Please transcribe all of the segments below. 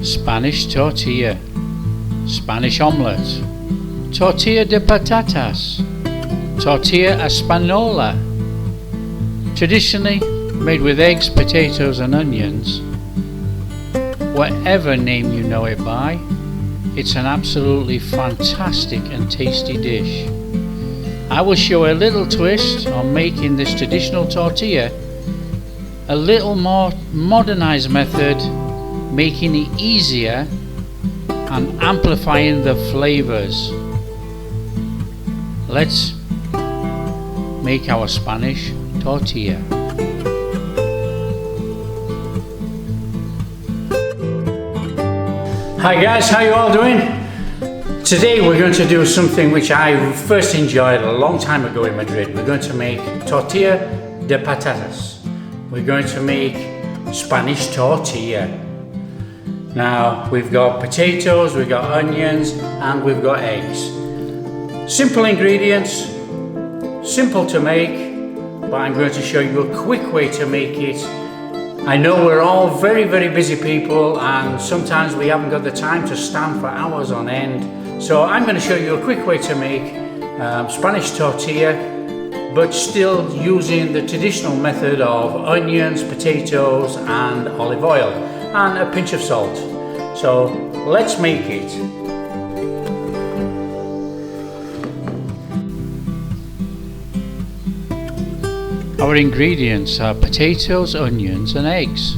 Spanish tortilla, Spanish omelette, Tortilla de Patatas, Tortilla Espanola. Traditionally made with eggs, potatoes and onions. Whatever name you know it by, it's an absolutely fantastic and tasty dish. I will show a little twist on making this traditional tortilla, a little more modernized method, making it easier and amplifying the flavors. Let's make our Spanish tortilla. Hi guys, how you all doing? Today we're going to do something which I first enjoyed a long time ago in Madrid. We're going to make Tortilla de Patatas. We're going to make Spanish tortilla. Now we've got potatoes, we've got onions and we've got eggs. Simple ingredients, simple to make, but I'm going to show you a quick way to make it. I know we're all very busy people and sometimes we haven't got the time to stand for hours on end. So I'm going to show you a quick way to make Spanish tortilla, but still using the traditional method of onions, potatoes and olive oil and a pinch of salt. So let's make it. Our ingredients are potatoes, onions and eggs.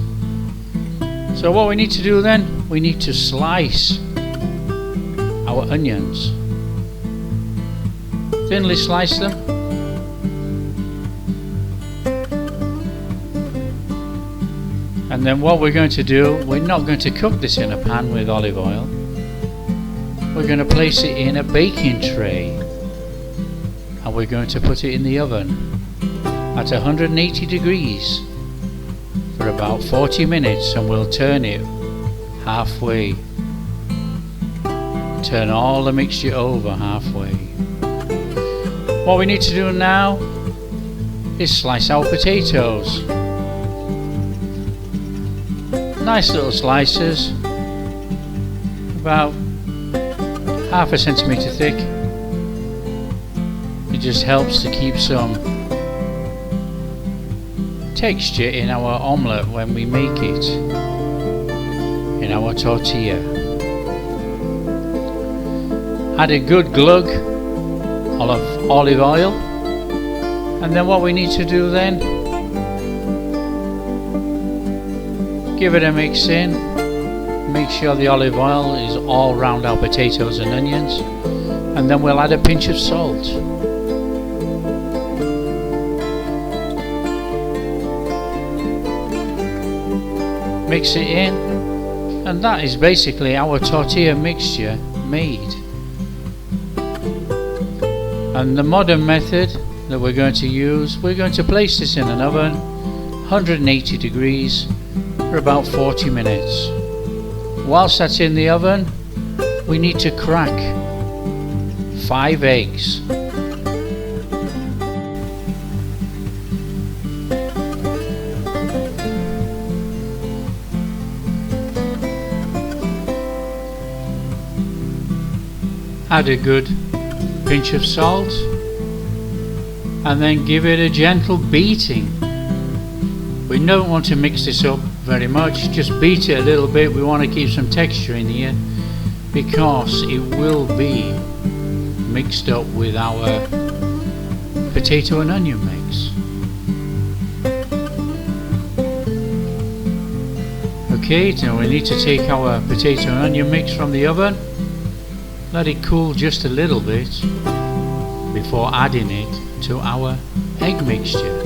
So what we need to do then, we need to slice our onions. Thinly slice them. And then what we're going to do, we're not going to cook this in a pan with olive oil. We're going to place it in a baking tray and we're going to put it in the oven at 180 degrees for about 40 minutes and we'll turn it halfway. Turn all the mixture over halfway. What we need to do now is slice our potatoes. Nice little slices, about half a centimetre thick. It just helps to keep some texture in our omelette when we make it, in our tortilla. Add a good glug of olive oil, and then what we need to do then, give it a mix in, make sure the olive oil is all round our potatoes and onions, and then we'll add a pinch of salt. Mix it in, and that is basically our tortilla mixture made. And the modern method that we're going to use, we're going to place this in an oven 180 degrees for about 40 minutes. Whilst that's in the oven, we need to crack 5 eggs. Add a good pinch of salt and then give it a gentle beating. We don't want to mix this up very much, just beat it a little bit. We want to keep some texture in here because it will be mixed up with our potato and onion mix. Okay, now we need to take our potato and onion mix from the oven. Let it cool just a little bit before adding it to our egg mixture.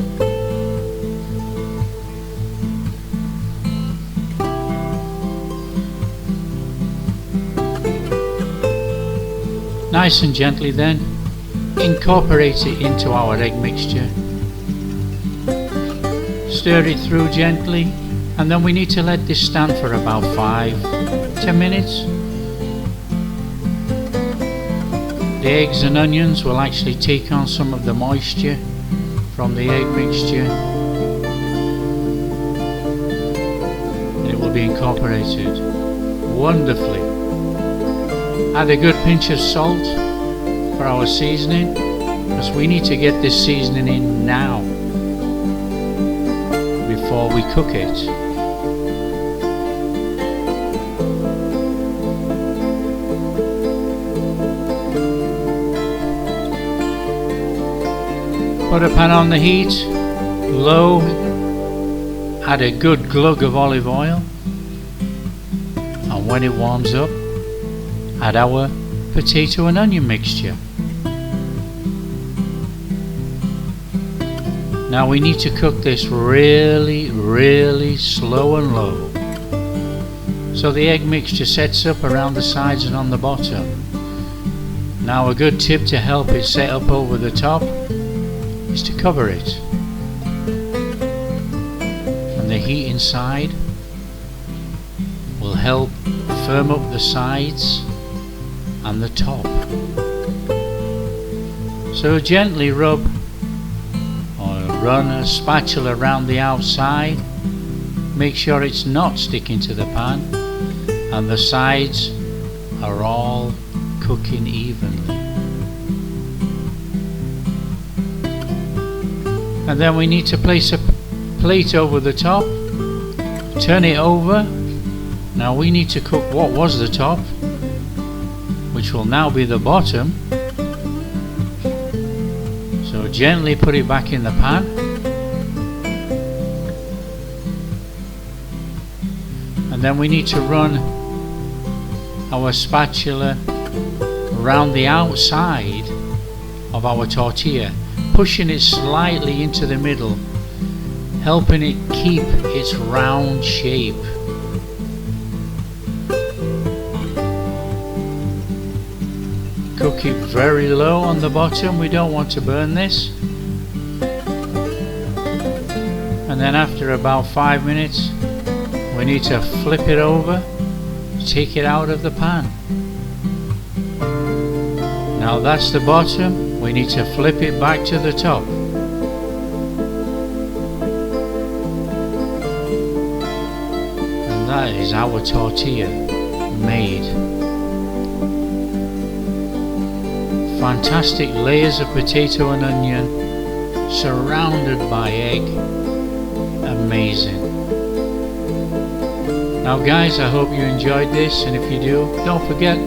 Nice and gently then, incorporate it into our egg mixture. Stir it through gently, and then we need to let this stand for about 5-10 minutes. The eggs and onions will actually take on some of the moisture from the egg mixture and it will be incorporated. wonderfully. Add a good pinch of salt for our seasoning, because we need to get this seasoning in now before we cook it. Put a pan on the heat, low, add a good glug of olive oil, and when it warms up, add our potato and onion mixture. Now we need to cook this really slow and low, so the egg mixture sets up around the sides and on the bottom. Now a good tip to help it set up over the top is to cover it, and the heat inside will help firm up the sides and the top. So gently rub or run a spatula around the outside, make sure it's not sticking to the pan and the sides are all cooking evenly. And then we need to place a plate over the top, turn it over. Now we need to cook what was the top, which will now be the bottom. So gently put it back in the pan. And then we need to run our spatula around the outside of our tortilla, pushing it slightly into the middle, helping it keep its round shape. Cook it very low on the bottom, we don't want to burn this. And then after about 5 minutes, we need to flip it over, take it out of the pan. Now that's the bottom. We need to flip it back to the top. And that is our tortilla made. Fantastic layers of potato and onion surrounded by egg. Amazing. Now guys, I hope you enjoyed this, and if you do, don't forget,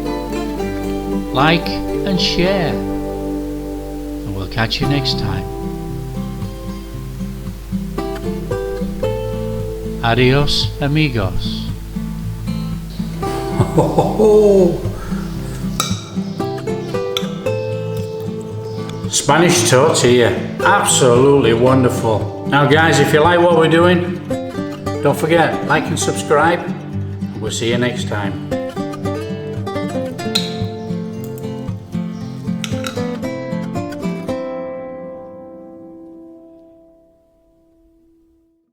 like and share. We'll catch you next time. Adios, amigos. Spanish tortilla, absolutely wonderful. Now guys, if you like what we're doing, don't forget, like and subscribe, and we'll see you next time.